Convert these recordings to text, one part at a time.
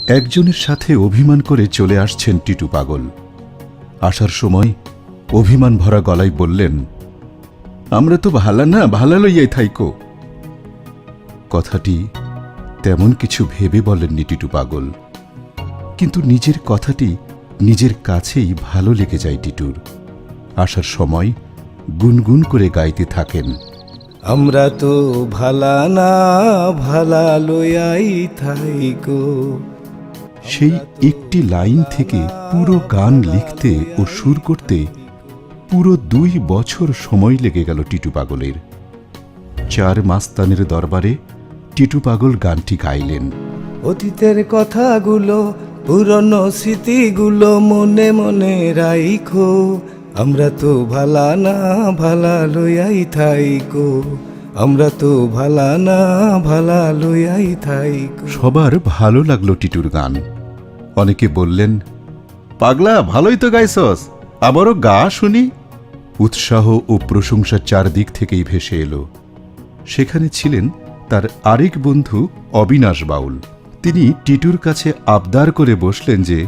একজনের সাথে অভিমান করে চলে আসছেন টিটু পাগল। আসার সময় অভিমান ভরা গলায় বললেন, আমরা তো ভালা না, ভালা লইয়াই থাইকো। কথাটি তেমন কিছু ভেবে বলেননি টিটু পাগল, কিন্তু নিজের কথাটি নিজের কাছেই ভালো লেগে যায় টিটুর। আসার সময় গুনগুন করে গাইতে থাকেন, আমরা তো ভালা না, ভালা লইয়াই থাইকো। সেই একটি লাইন থেকে পুরো গান লিখতে ও সুর করতে পুরো 2 বছর সময় লেগে গেল টিটু পাগলের। 4 মাস্তানের দরবারে টিটু পাগল গানটি গাইলেন। অতীতের কথাগুলো, পুরনো স্মৃতিগুলো মনে মনে রাইখো। আমরা তো ভালা না, ভালা লইয়াই থাইকো। আমরা তো ভালা না, ভালা লইয়াই থাইকো। সবার ভালো লাগলো টিটুর গান। অনেকে বললেন, পাগলা ভালোই তো গাইছস, আবারও গা শুনি। উৎসাহ ও প্রশংসা চারদিক থেকেই ভেসে এলো। সেখানে ছিলেন তার আরেক বন্ধু অবিনাশ বাউল। তিনি টিটুর কাছে আবদার করে বসলেন যে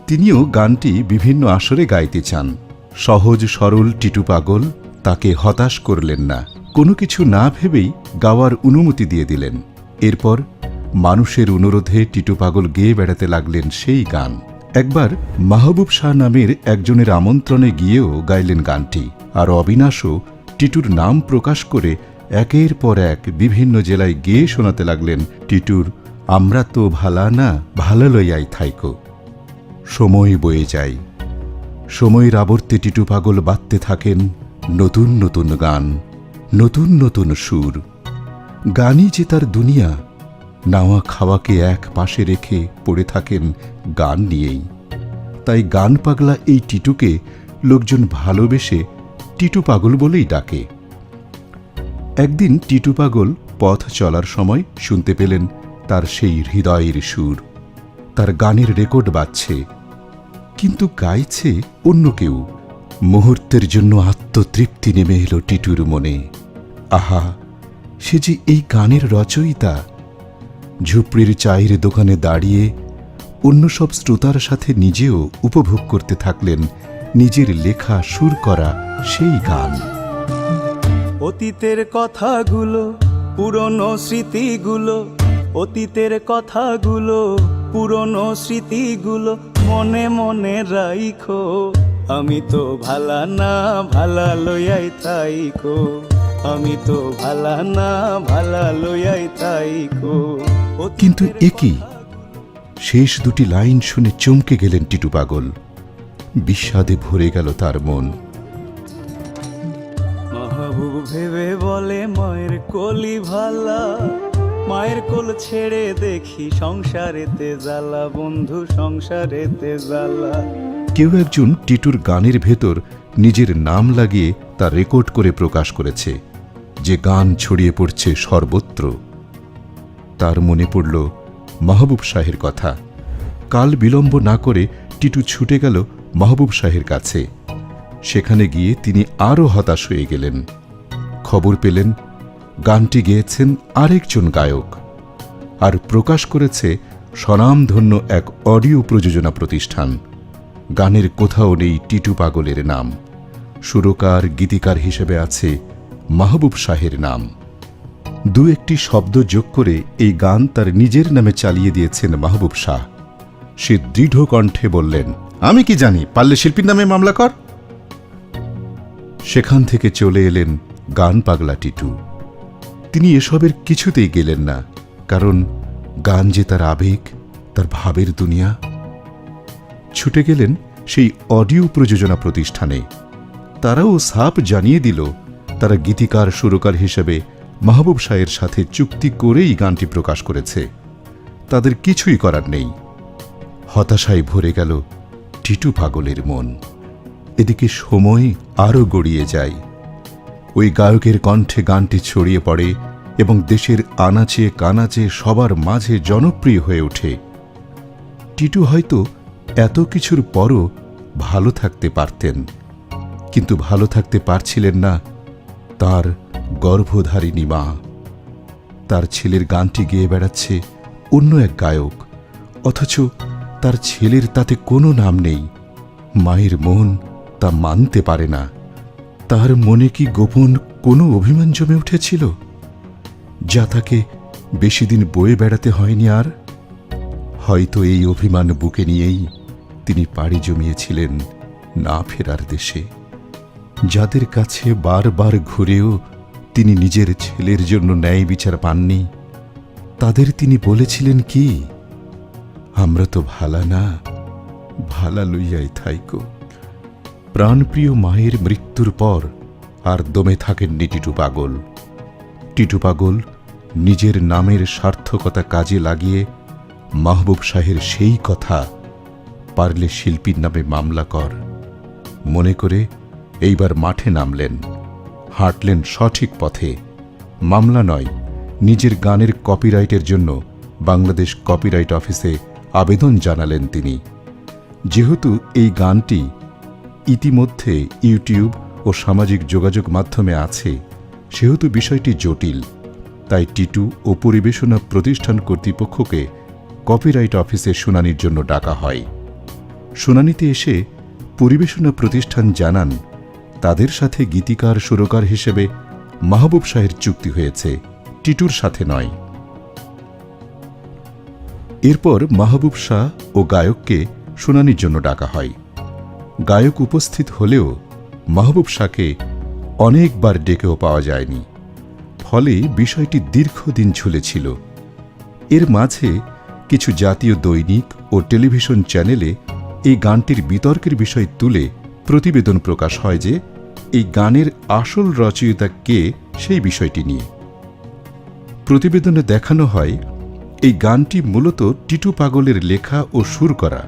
তিনিও গানটি বিভিন্ন আসরে গাইতে চান। সহজ সরল টিটু পাগল তাকে হতাশ করলেন না, কোনো কিছু না ভেবেই গাওয়ার অনুমতি দিয়ে দিলেন। এরপর মানুষের অনুরোধে টিটু পাগল গেয়ে বেড়াতে লাগলেন সেই গান। একবার মাহবুব শাহ নামের একজনের আমন্ত্রণে গিয়েও গাইলেন গানটি। আর অবিনাশও টিটুর নাম প্রকাশ করে একের পর এক বিভিন্ন জেলায় গেয়ে শোনাতে লাগলেন টিটুর আমরা তো ভালা না, ভালা লইয়াই থাইকো। সময় বয়ে যায়। সময়ের আবর্তে টিটু পাগল বাঁধতে থাকেন নতুন নতুন গান, নতুন নতুন সুর। গানই যে তার দুনিয়া, নাওয়া খাওয়াকে এক পাশে রেখে পড়ে থাকেন গান নিয়েই। তাই গান পাগলা এই টিটুকে লোকজন ভালোবেসে টিটু পাগল বলেই ডাকে। একদিন টিটু পাগল পথ চলার সময় শুনতে পেলেন তার সেই হৃদয়ের সুর। তার গানের রেকর্ড বাজছে, কিন্তু গাইছে অন্য কেউ। মুহূর্তের জন্য আত্মতৃপ্তি নেমে এলো টিটুর মনে। আহা, সে যে এই গানের রচয়িতা। ঝুপড়ির চায়ের দোকানে দাঁড়িয়ে অন্য সব শ্রোতার সাথে নিজেও উপভোগ করতে থাকলেন নিজের লেখা সুর করা সেই গান। অতীতের কথাগুলো, পুরনো স্মৃতিগুলো, অতীতের কথাগুলো, পুরনো স্মৃতিগুলো মনে মনে রাইখো। আমি তো ভালা না, ভালা লইয়াই থাইকো। আমি তো ভালা না, ভালা লইয়াই থাইকো। কিন্তু একই শেষ দুটি লাইন শুনে চমকে গেলেন টিটু পাগল। বিষাদে ভরে গেল তার মন। মাহবুব ভেবে বলে মায়ের কোলি ভালা, মায়ের কোল ছেড়ে দেখি সংসারেতে জ্বালা, বন্ধু সংসারেতে জ্বালা। কেউ একজন টিটুর গানের ভেতর নিজের নাম লাগিয়ে তা রেকর্ড করে প্রকাশ করেছে, যে গান ছড়িয়ে পড়ছে সর্বত্র। তার মনে পড়ল মাহবুব শাহের কথা। কাল বিলম্ব না করে টিটু ছুটে গেল মাহবুব শাহের কাছে। সেখানে গিয়ে তিনি আরও হতাশ হয়ে গেলেন। খবর পেলেন গানটি গেয়েছেন আরেকজন গায়ক, আর প্রকাশ করেছে স্বনামধন্য এক অডিও প্রযোজনা প্রতিষ্ঠান। গানের কোথাও নেই টিটু পাগলের নাম। সুরকার গীতিকার হিসেবে আছে মাহবুব শাহের নাম। দু একটি শব্দ যোগ করে এই গান তার নিজের নামে চালিয়ে দিয়েছেন মাহবুব শাহ। সে দৃঢ় কণ্ঠে বললেন, আমি কি জানি, পারলে শিল্পীর নামে মামলা কর। সেখান থেকে চলে এলেন গান পাগলা টিটু। তিনি এসবের কিছুতেই গেলেন না, কারণ গান যে তার আবেগ, তার ভাবের দুনিয়া। ছুটে গেলেন সেই অডিও প্রযোজনা প্রতিষ্ঠানে। তারাও সাপ জানিয়ে দিল তারা গীতিকার সুরকার হিসেবে মাহবুব শাহের সাথে চুক্তি করেই গানটি প্রকাশ করেছে। তাদের কিছুই করার নেই। হতাশায় ভরে গেল টিটু পাগলের মন। এদিকে সময় আরও গড়িয়ে যায়। ওই গায়কের কণ্ঠে গানটি ছড়িয়ে পড়ে এবং দেশের আনাচে কানাচে সবার মাঝে জনপ্রিয় হয়ে ওঠে। টিটু হয়তো এত কিছুর পরও ভালো থাকতে পারতেন, কিন্তু ভালো থাকতে পারছিলেন না তার গর্ভধারিণী মা। তার ছেলের গানটি গেয়ে বেড়াচ্ছে অন্য এক গায়ক, অথচ তার ছেলের তাতে কোনো নাম নেই। মায়ের মন তা মানতে পারে না। তার মনে কি গোপন কোনো অভিমান জমে উঠেছিল, যা তাকে বেশি দিন বয়ে বেড়াতে হয়নি আর? হয়তো এই অভিমান বুকে নিয়েই তিনি পাড়ি জমিয়েছিলেন না ফেরার দেশে। যাদের কাছে বারবার ঘুরেও তিনি নিজের ছেলের জন্য ন্যায় বিচার পাননি, তাদের তিনি বলেছিলেন কি, আমরা তো ভালা না, ভালা লইয়াই থাইকো। প্রাণপ্রিয় মায়ের মৃত্যুর পর আর দমে থাকেননি টিটু পাগল। টিটু পাগল নিজের নামের সার্থকতা কাজে লাগিয়ে মাহবুব শাহের সেই কথা, পারলে শিল্পীর নামে মামলা কর, মনে করে এইবার মাঠে নামলেন, হাঁটলেন সঠিক পথে। মামলা নয়, নিজের গানের কপিরাইটের জন্য বাংলাদেশ কপিরাইট অফিসে আবেদন জানালেন তিনি। যেহেতু এই গানটি ইতিমধ্যে ইউটিউব ও সামাজিক যোগাযোগ মাধ্যমে আছে, সেহেতু বিষয়টি জটিল। তাই টিটু ও পরিবেশনা প্রতিষ্ঠান কর্তৃপক্ষকে কপিরাইট অফিসে শুনানির জন্য ডাকা হয়। শুনানিতে এসে পরিবেশনা প্রতিষ্ঠান জানান, তাদের সাথে গীতিকার সুরকার হিসেবে মাহবুব শাহের চুক্তি হয়েছে, টিটুর সাথে নয়। এরপর মাহবুব শাহ ও গায়ককে শুনানির জন্য ডাকা হয়। গায়ক উপস্থিত হলেও মাহবুব শাহকে অনেকবার ডেকেও পাওয়া যায়নি। ফলে বিষয়টি দীর্ঘদিন ঝুলেছিল। এর মাঝে কিছু জাতীয় দৈনিক ও টেলিভিশন চ্যানেলে এই গানটির বিতর্কের বিষয় তুলে প্রতিবেদন প্রকাশ হয় যে এই গানের আসল রচয়িতা কে সেই বিষয়টি নিয়ে। প্রতিবেদনে দেখানো হয় এই গানটি মূলত টিটু পাগলের লেখা ও সুর করা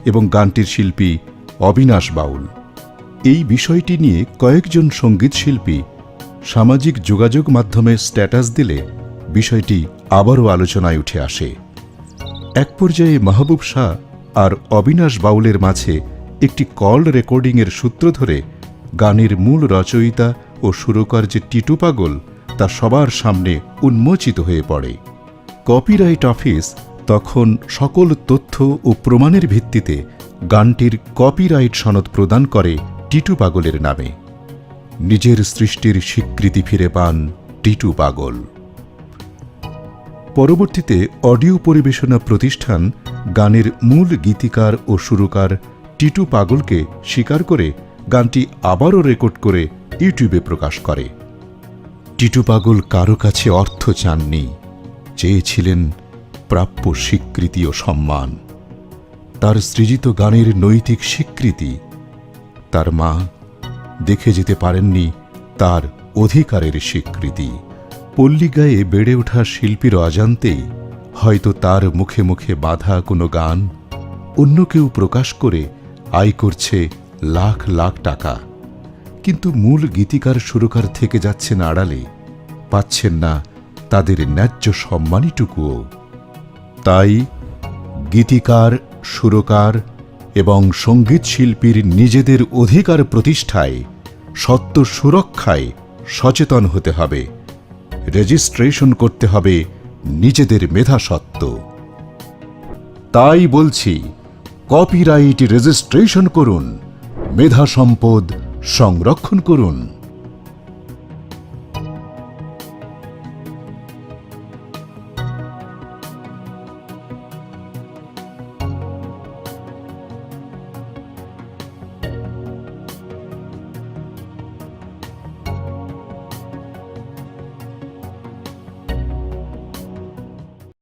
এবং গানটির শিল্পী অবিনাশ বাউল। এই বিষয়টি নিয়ে কয়েকজন সঙ্গীত শিল্পী সামাজিক যোগাযোগ মাধ্যমে স্ট্যাটাস দিলে বিষয়টি আবারও আলোচনায় উঠে আসে। এক পর্যায়ে মাহবুব শাহ আর অবিনাশ বাউলের মাঝে একটি কল রেকর্ডিংয়ের সূত্র ধরে গানের মূল রচয়িতা ও সুরকার যে টিটু পাগল তা সবার সামনে উন্মোচিত হয়ে পড়ে। কপিরাইট অফিস তখন সকল তথ্য ও প্রমাণের ভিত্তিতে গানটির কপিরাইট সনদ প্রদান করে টিটু পাগলের নামে। নিজের সৃষ্টির স্বীকৃতি ফিরে পান টিটু পাগল। পরবর্তীতে অডিও পরিবেশনা প্রতিষ্ঠান গানের মূল গীতিকার ও সুরকার টিটু পাগলকে স্বীকার করে গানটি আবারও রেকর্ড করে ইউটিউবে প্রকাশ করে। টিটু পাগল কারো কাছে অর্থ চাননি, চেয়েছিলেন প্রাপ্য স্বীকৃতি ও সম্মান। তার সৃজিত গানের নৈতিক স্বীকৃতি। তার মা দেখে যেতে পারেননি তার অধিকারের স্বীকৃতি। পল্লী গায়ে বেড়ে ওঠা শিল্পীর অজান্তেই হয়তো তার মুখে মুখে বাঁধা কোনো গান অন্য কেউ প্রকাশ করে আয় করছে লাখ লাখ টাকা, কিন্তু মূল গীতিকার সুরকার থেকে যাচ্ছেন আড়ালে, পাচ্ছেন না তাদের ন্যায্য সম্মানটুকুও। তাই গীতিকার, সুরকার এবং সঙ্গীত শিল্পীর নিজেদের অধিকার প্রতিষ্ঠায়, সত্য সুরক্ষায় সচেতন হতে হবে। রেজিস্ট্রেশন করতে হবে নিজেদের মেধাসত্ত্ব। তাই বলছি, কপিরাইট রেজিস্ট্রেশন করুন, মেধা সম্পদ সংরক্ষণ করুন।